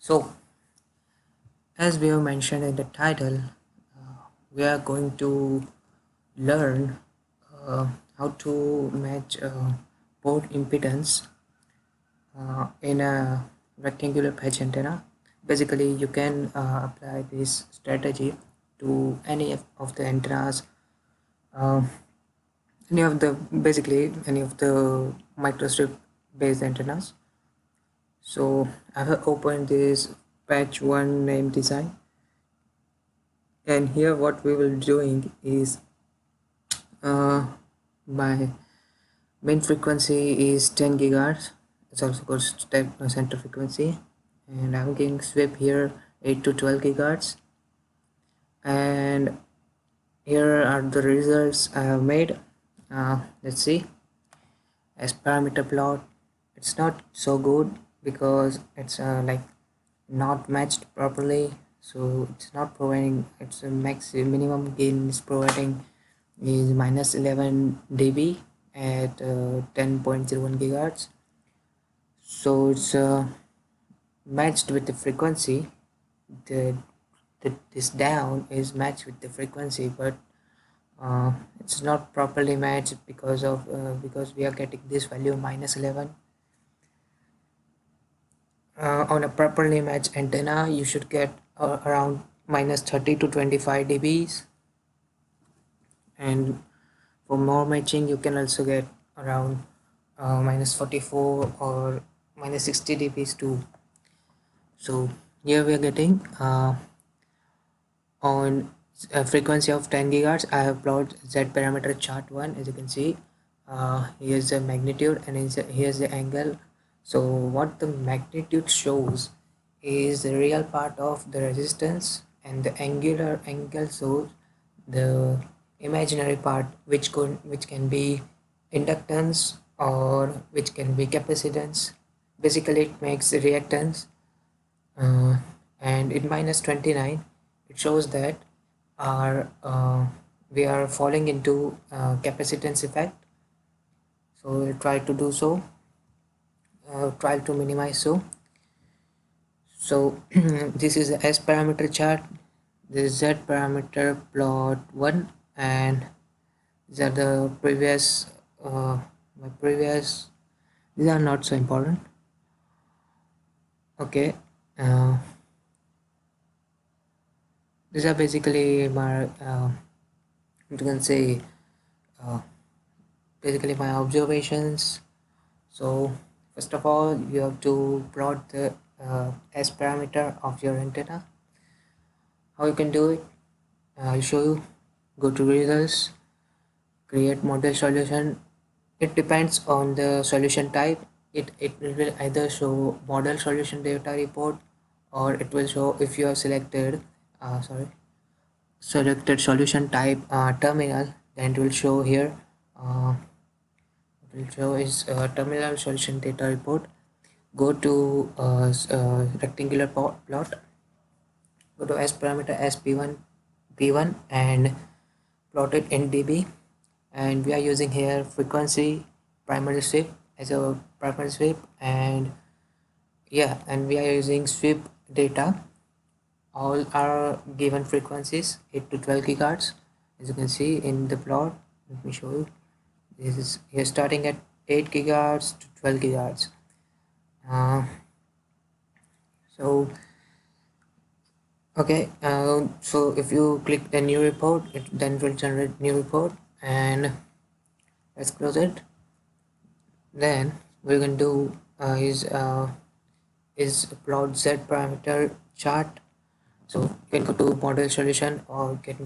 So, as we have mentioned in the title, we are going to learn uh, how to match port impedance in a rectangular patch antenna. Basically, you can apply this strategy to any of the antennas, uh, any of the basically any of the microstrip based antennas. So I have opened this patch one name design, and here what we will doing is uh, my main frequency is 10 gigahertz. It's also called center frequency, and I'm getting sweep here 8 to 12 gigahertz. And here are the results I have made. Let's see. As parameter plot, it's not so good because it's like not matched properly, so it's not providing. It's a minimum gain is providing is minus 11 dB at 10.01 gigahertz. So it's matched with the frequency. The, this down is matched with the frequency, but it's not properly matched because we are getting this value minus 11. On a properly matched antenna, you should get around minus 30 to 25 dBs, and for more matching you can also get around minus 44 or minus 60 dBs too. So here we are getting on a frequency of 10 gigahertz. I have plotted Z parameter chart 1. As you can see, here's the magnitude and here's the angle. So what the magnitude shows is the real part of the resistance, and the angular angle shows the imaginary part, which can be inductance or which can be capacitance. Basically it makes the reactance, and in minus 29 it shows that our we are falling into capacitance effect. So we'll try to do so, try to minimize so this is the S parameter chart, this is Z parameter plot 1, and these are the previous my previous, these are not so important. Okay, these are basically my you can say uh, basically my observations. So first of all, you have to plot the S parameter of your antenna. How you can do it, I'll show you. Go to results, create model solution. It depends on the solution type. It will either show model solution data report, or it will show if you have selected selected solution type terminal, then it will show here. It will show is terminal solution data report. Go to rectangular plot, go to S parameter P1 and plot it in dB, and we are using here frequency primary sweep as a primary sweep, and yeah, and we are using sweep data. All are given frequencies 8 to 12 gigahertz, as you can see in the plot. Let me show you. This is here starting at 8 gigahertz to 12 gigahertz. So okay, so if you click the new report, it then will generate new report, and let's close it. Then we're going to do is plot Z parameter chart. So you can go to model solution or get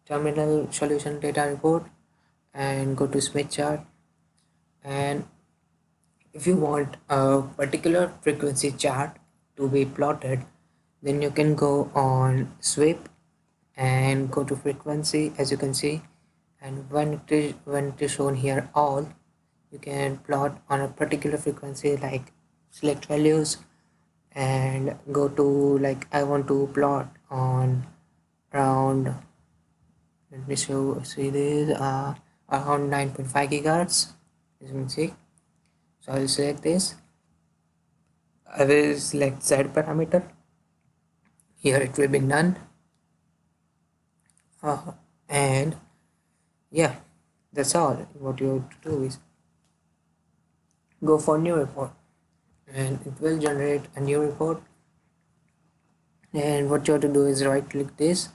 terminal solution data report and go to Smith chart. And if you want a particular frequency chart to be plotted, then you can go on sweep and go to frequency, as you can see, and when it is shown here all, you can plot on a particular frequency, like select values and go to, like, I want to plot on around, let me see this, around 9.5 gigahertz, as you can see. So I will select this. I will select Z parameter here it will be none. And yeah, that's all. What you have to do is go for new report, and it will generate a new report. And what you have to do is right click this,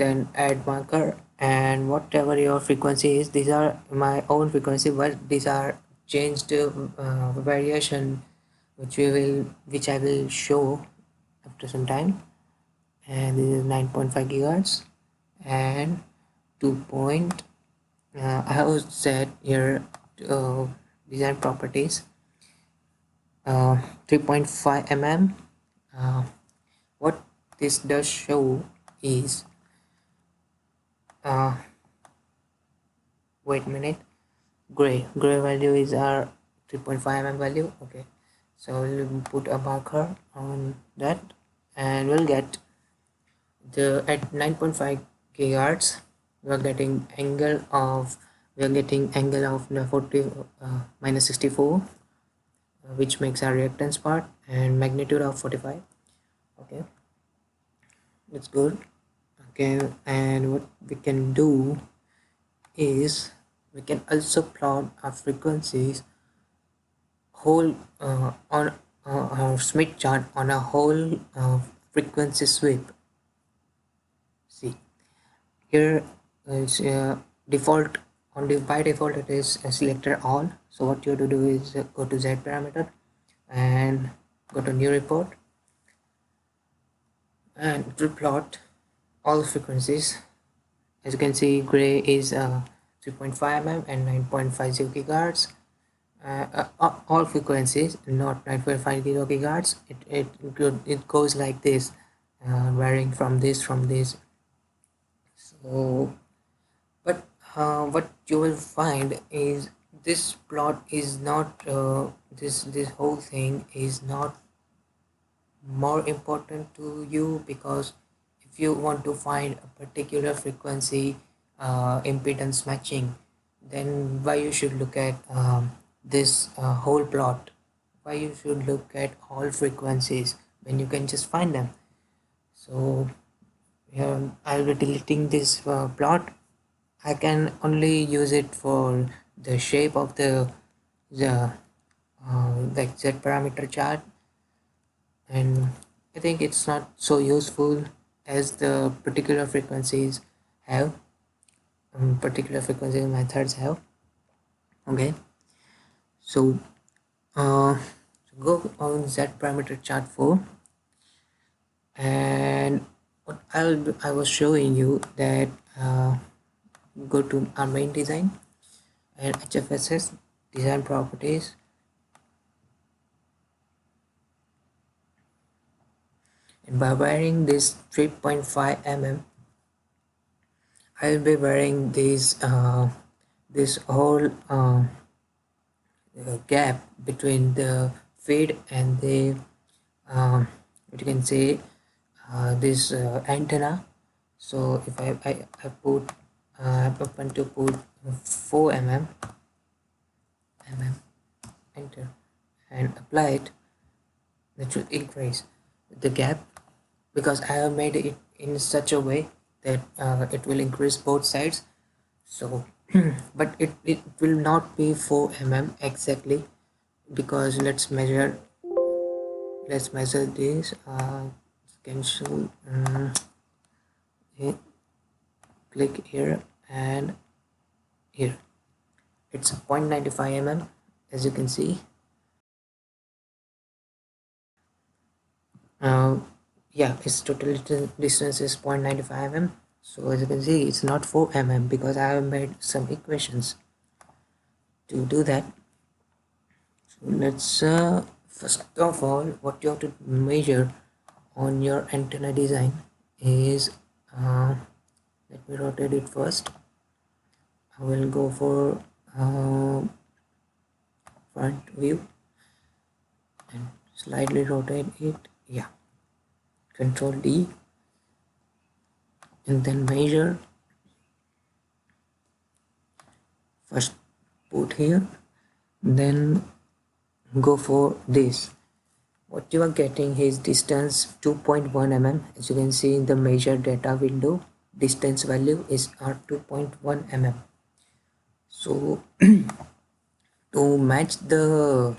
then add marker, and whatever your frequency is, these are my own frequency, but these are changed variation, which I will show after some time. And this is 9.5 gigahertz and 2 point. I have set here design properties 3.5 mm. What this does show is uh, wait a minute, gray value is our 3.5 mm value. Okay, so we'll put a marker on that, and we'll get the at 9.5 gigahertz we are getting angle of 40 minus 64, which makes our reactance part, and magnitude of 45. Okay, that's good. Okay, and what we can do is we can also plot our frequencies whole on our Smith chart on a whole frequency sweep. See here is default by default it is selected all. So what you have to do is go to Z parameter and go to new report, and it will plot all frequencies. As you can see, gray is 3.5 mm and 9.50 gigahertz. All frequencies, not 9.5 gigahertz. It goes like this, varying from this. So, but what you will find is this plot is not this whole thing is not more important to you, because if you want to find a particular frequency impedance matching, then why you should look at this whole plot, why you should look at all frequencies when you can just find them. So here I'll be deleting this plot. I can only use it for the shape of the Z parameter chart, and I think it's not so useful as the particular frequencies have, particular frequency methods have. Okay, so go on Z parameter chart 4, and what I was showing you that go to our main design and HFSS design properties, and by wearing this 3.5 mm, I will be wearing this whole gap between the fade and the what you can say this antenna. So if I put I open to put 4 mm, enter, and apply it, that should increase the gap, because I have made it in such a way that it will increase both sides. So but it will not be 4 mm exactly, because let's measure this cancel click here and here, it's 0.95 mm, as you can see. Yeah, its total distance is 0.95 mm. So as you can see, it's not 4 mm, because I have made some equations to do that. So let's first of all, what you have to measure on your antenna design is let me rotate it first. I will go for front view and slightly rotate it. Yeah, Control D, and then measure. First put here, then go for this What you are getting is distance 2.1 mm. As you can see in the measure data window, distance value is 2.1 mm. So to match the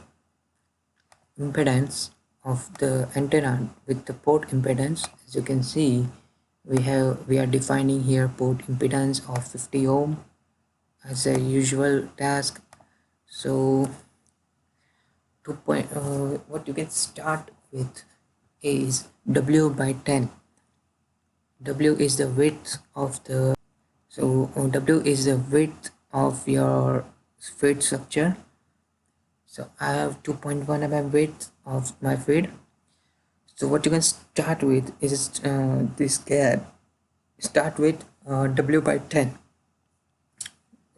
impedance of the antenna with the port impedance, as you can see, we are defining here port impedance of 50 ohm as a usual task. So what you can start with is W by 10. W is the width of the W is the width of your feed structure. So I have 2.1 mm width of my feed. So what you can start with is this gap. Start with W by 10.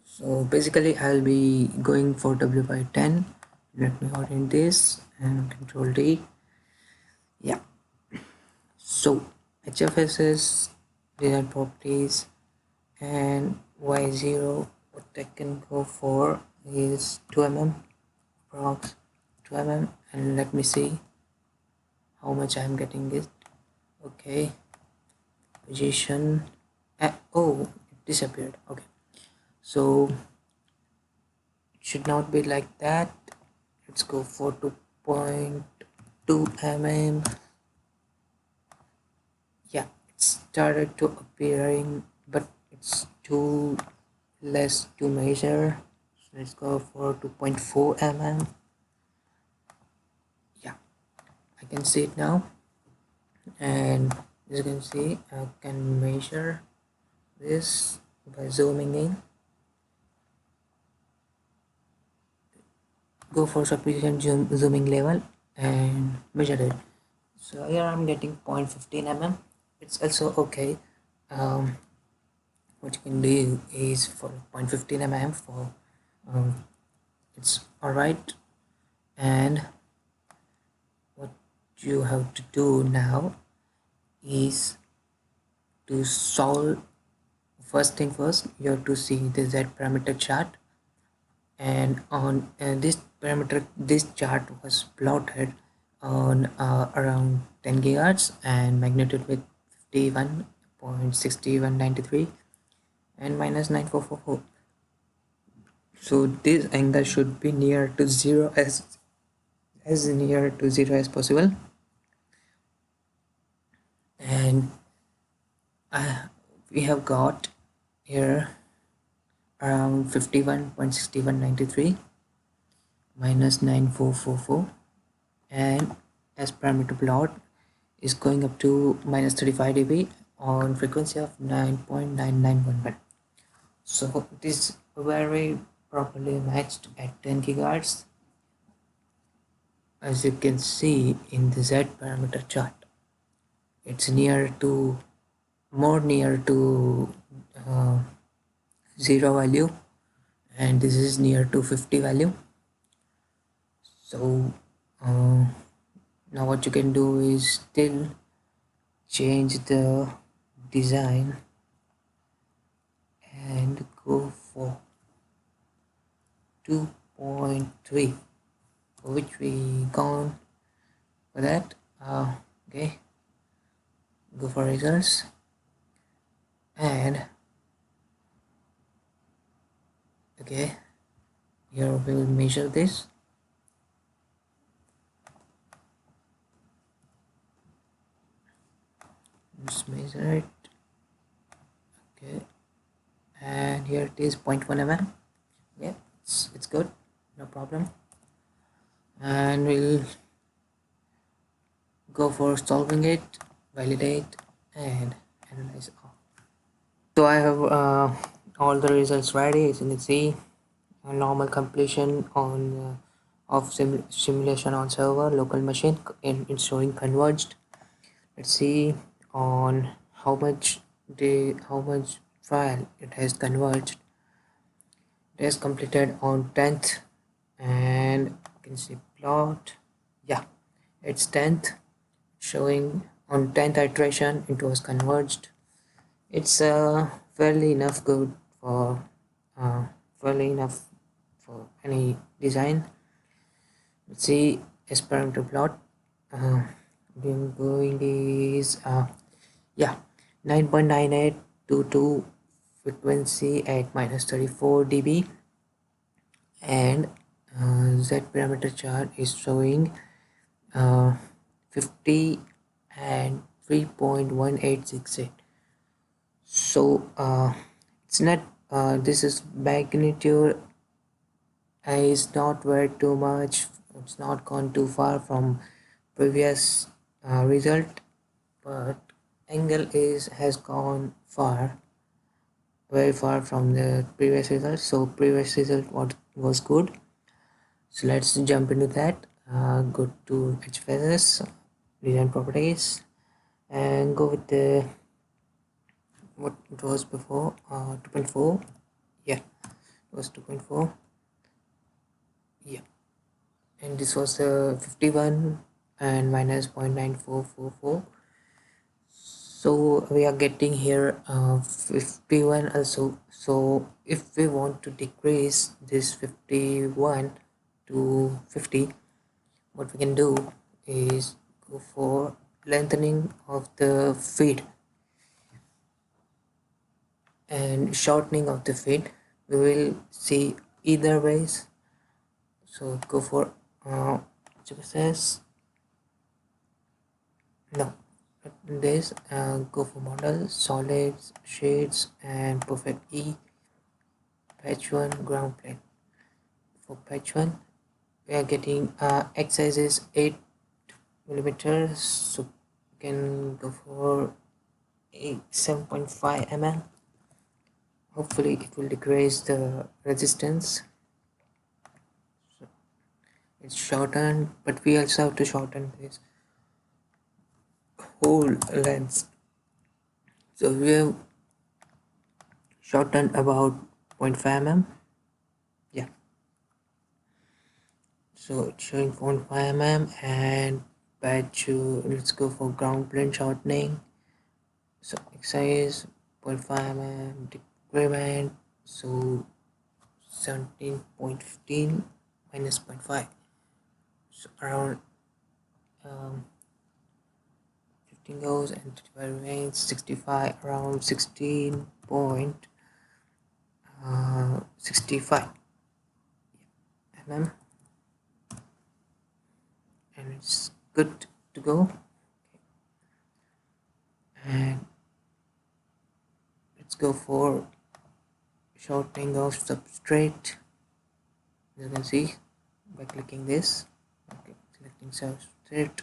So basically I'll be going for W by 10. Let me orient this and Control D. Yeah. So HFSS design properties and Y0, what I can go for is 2 mm approx 2 mm, and let me see how much I'm getting it. Okay, position, oh, it disappeared. Okay, so it should not be like that. Let's go for 2.2 mm. Yeah, it started to appearing, but it's too less to measure. So let's go for 2.4 mm. Yeah, I can see it now, and as you can see I can measure this by zooming in. Go for sufficient zooming level and measure it. So here I'm getting 0.15 mm. It's also okay. What you can do is for 0.15 mm for it's alright. And what you have to do now is to solve. First thing first, you have to see the Z parameter chart, and on this parameter, this chart was plotted on around 10 gigahertz and magnitude with 51.6193 and minus 9444. So this angle should be near to zero, as near to zero as possible. And we have got here around 51.6193 minus 9444, and as parameter plot is going up to minus 35 dB on frequency of 9.9911. So it is very properly matched at 10 gigahertz, as you can see in the Z parameter chart. It's more near to uh, 0 value, and this is near to 50 value. So now what you can do is still change the design and go for 2.3, for which we gone for that. Okay, go for results, and okay, here we will measure this. Let's measure it. Okay, and here it is 0.1 mm. Yeah, it's good, no problem. And we'll go for solving it, validate, and analyze all. So I have all the results ready. As you can see, a normal completion on of simulation on server local machine, and it's showing converged. Let's see on how much file it has converged. It has completed on 10th, and you can see plot. Yeah, it's 10th, showing on 10th iteration it was converged. It's fairly enough good for fairly enough for any design. Let's see S parameter plot. uh, been going is yeah, 9.9822 frequency at minus 34 dB, and Z parameter chart is showing uh, 50 and 3.1868. So it's not this is magnitude is not very too much. It's not gone too far from previous result, but angle is has gone far, very far from the previous result. So previous result was good. So let's jump into that. Go to HFSS design properties and go with the what it was before 2.4. Yeah, it was 2.4. Yeah, and this was 51 and minus 0.9444. So we are getting here 51 also. So if we want to decrease this 51 to 50, what we can do is go for lengthening of the feed and shortening of the feed. We will see either ways. So go for HFSS. No, this go for model, solids, shades, and perfect E. Patch 1 ground plane. For patch 1 we are getting X size is 8 millimeters, so we can go for 7.5 mm. Hopefully it will decrease the resistance. So it's shortened, but we also have to shorten this whole length. So we have shortened about 0.5 mm. Yeah, so it's showing 0.5 mm, and patch let's go for ground plane shortening. So X size 0.5 mm, decrement, so 17.15 minus 0.5, so around 15 goes and 35 remains, 65 around 16.65 mm, and it's good to go. And let's go for shortening of substrate. As you can see by clicking this, okay, selecting substrate,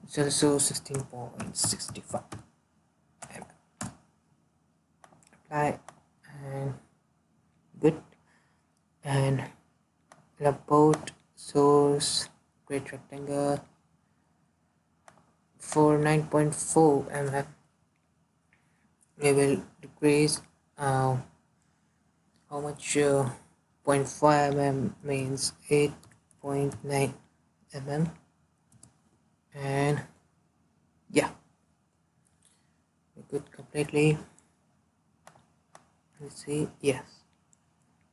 it's also 16.65 mm. Apply and good. And report source great rectangle for 9.4 mm. We will decrease how much 0.5 mm means 8.9 mm. And yeah, we good completely. Let's see, yes,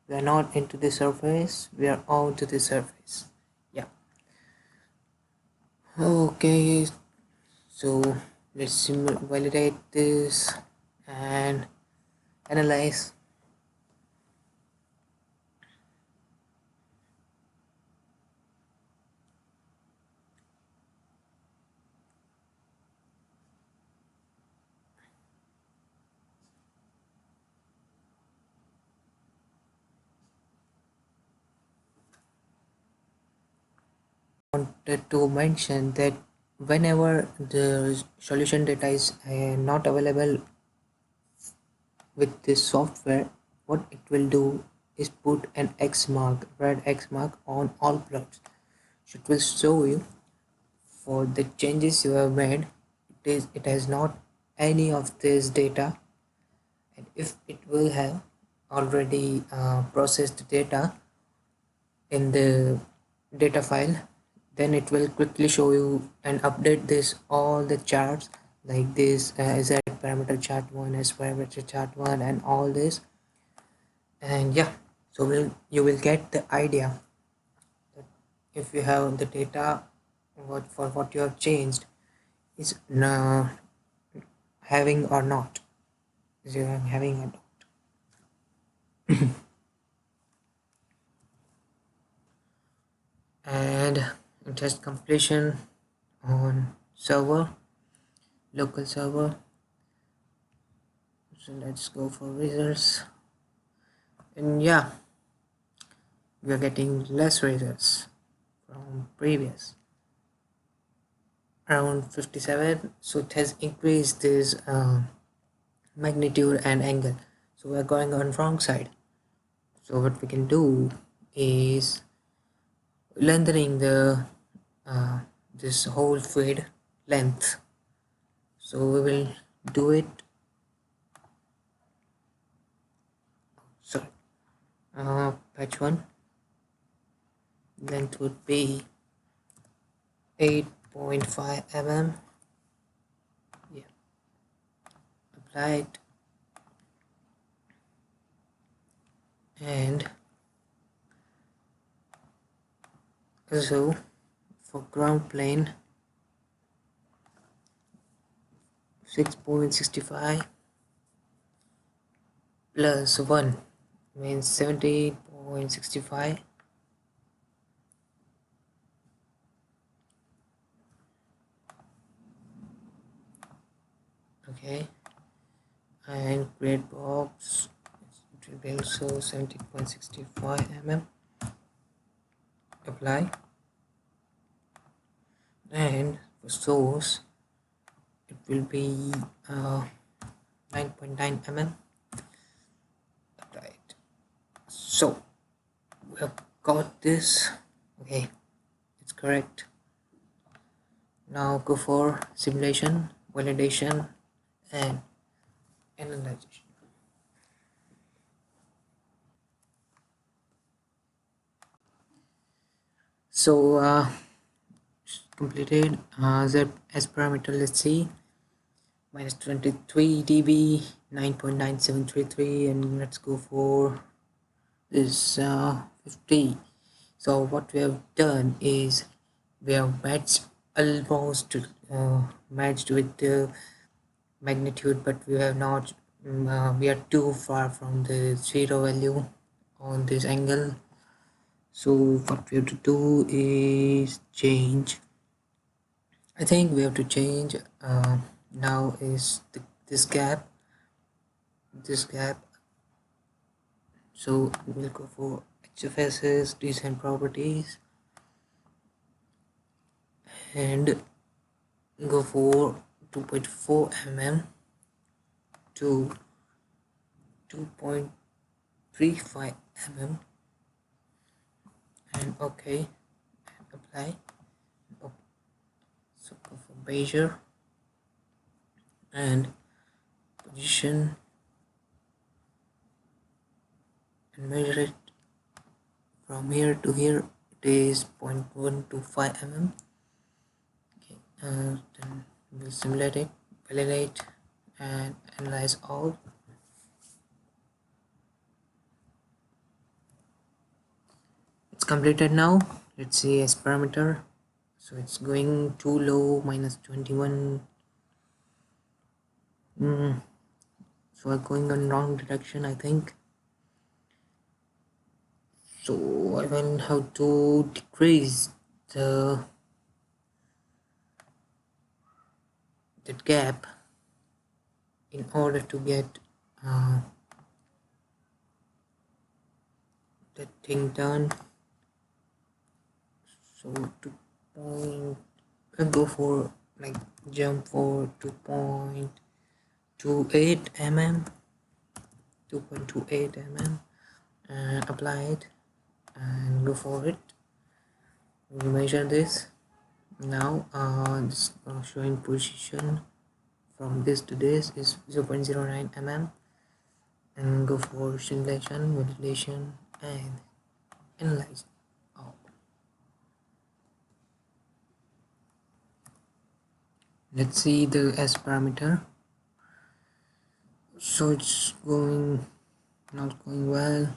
we are not into the surface, we are onto the surface. Yeah, okay, so let's validate this and analyze. Wanted to mention that whenever the solution data is not available with this software, what it will do is put an X mark, red X mark on all plots. So it will show you for the changes you have made, it has not any of this data, and if it will have already processed data in the data file, then it will quickly show you and update this all the charts like this Z parameter chart 1, S parameter chart 1, and all this. And yeah, so you will get the idea that if you have the data what you have changed is having or not. Is you having or not. And test completion on server, local server. So let's go for results. And yeah, we are getting less results from previous around 57. So it has increased this magnitude and angle. So we are going on wrong side. So what we can do is lengthening the this whole fade length. So we will do it. Sorry, patch 1 length would be 8.5 mm. Yeah, apply it. And so for ground plane 6.65 plus 1 means 70.65. Okay, and grade box it will be also 70.65 mm. Apply. And for source it will be 9.9 mm. Apply it. So we have got this. Okay, it's correct. Now go for simulation, validation, and analyzation. So completed. The S parameter, let's see, minus 23 dB, 9.9733, and let's go for this 50. So what we have done is we have matched almost matched with the magnitude, but we have not we are too far from the zero value on this angle. So what we have to do is change. I think we have to change now is this gap. So we'll go for HFSS design properties and go for 2.4 mm to 2.35 mm, and okay, and apply. So go for Bezier and position and measure it from here to here. It is 0.125 mm. Okay, then we'll simulate it, validate, and analyze all. It's completed now. Let's see as parameter. So it's going too low, minus 21. So I'm going on wrong direction, I think. So I will have to decrease the that gap in order to get that thing done. So 2 I'll go for like jump for 2.28 mm, 2.28 mm, and apply it and go for it. We'll measure this now. This showing position from this to this is 0.09 mm, and go for simulation, validation, and analyze. Oh. Let's see the S parameter. So it's not going well.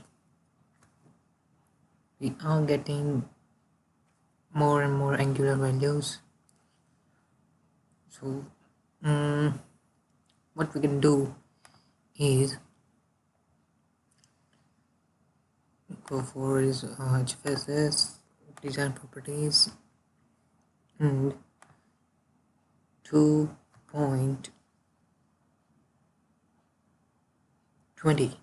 We are getting more and more angular values. So mm, what we can do is go for is HFSS design properties and 2.20.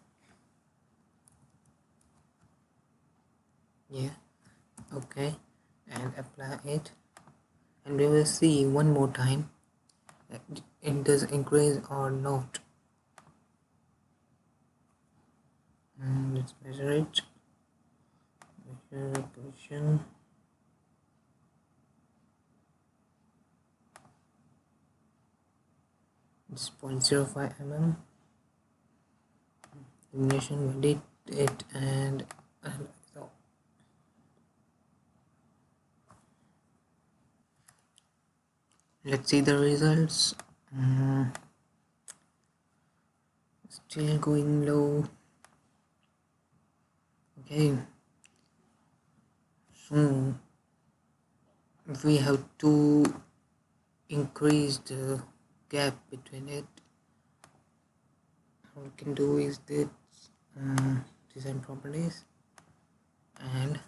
Yeah, okay, and apply it, and we will see one more time that it does increase or not. And let's measure it. Measure position. It's 0.05 mm. Illumination, validate it, and so let's see the results. Still going low. Okay, so we have to increase the gap between it. What we can do is this design properties and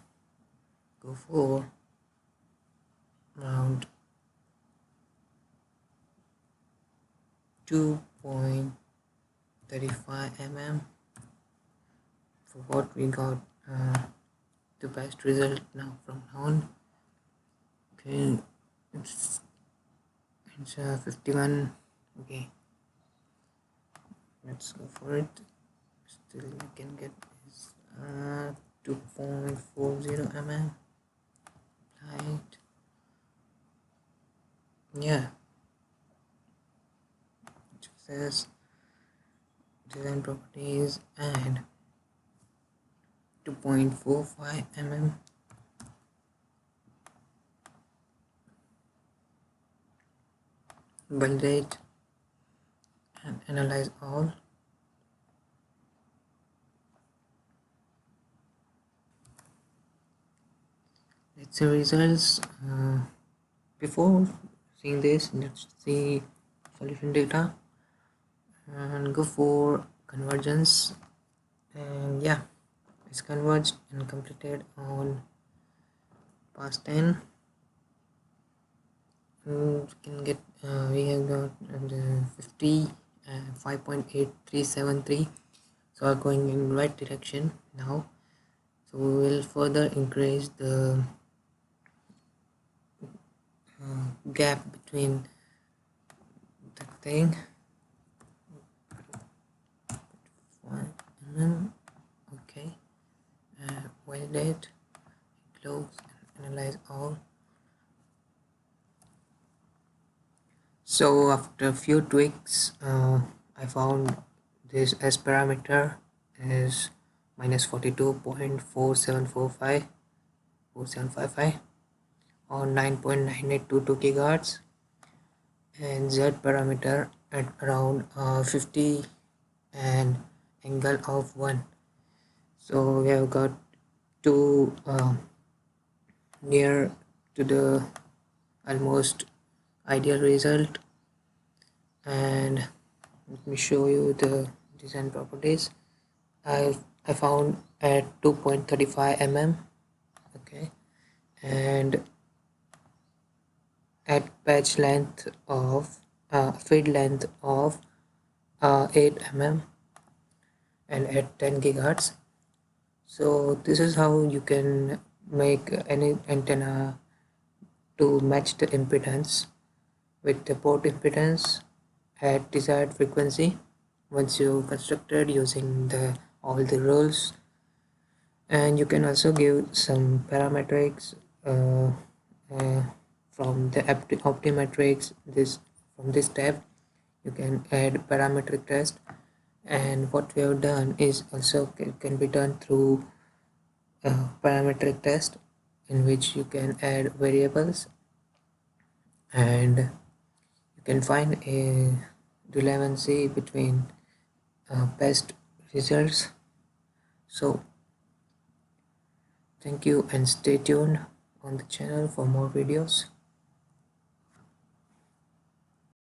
go for around 2.35 mm. For what we got the best result now from now on. Okay, it's 51. Okay, let's go for it. Still you can get is 2.40 mm. Right, yeah, it says design properties and 2.45 mm. Validate and analyze all. Let's see results. Before seeing this, let's see solution data and go for convergence. And yeah, it's converged and completed on past 10. You can get we have got 50 5.8373, so are going in right direction now. So we will further increase the gap between the thing. Okay, validate, close, and analyze all. So after a few tweaks, I found this S parameter is minus 42.4745 4755 or 9.9822 gigahertz, and Z parameter at around 50 and angle of 1. So we have got two near to the almost ideal result. And let me show you the design properties. I found at 2.35 mm. Okay, and at patch length of feed length of 8 mm and at 10 gigahertz. So this is how you can make any antenna to match the impedance with the port impedance at desired frequency once you constructed using all the rules. And you can also give some parametrics from the optimetrics. From this tab you can add parametric test, and what we have done is also can be done through parametric test, in which you can add variables and you can find a relevancy between best results. So thank you and stay tuned. on the channel for more videos.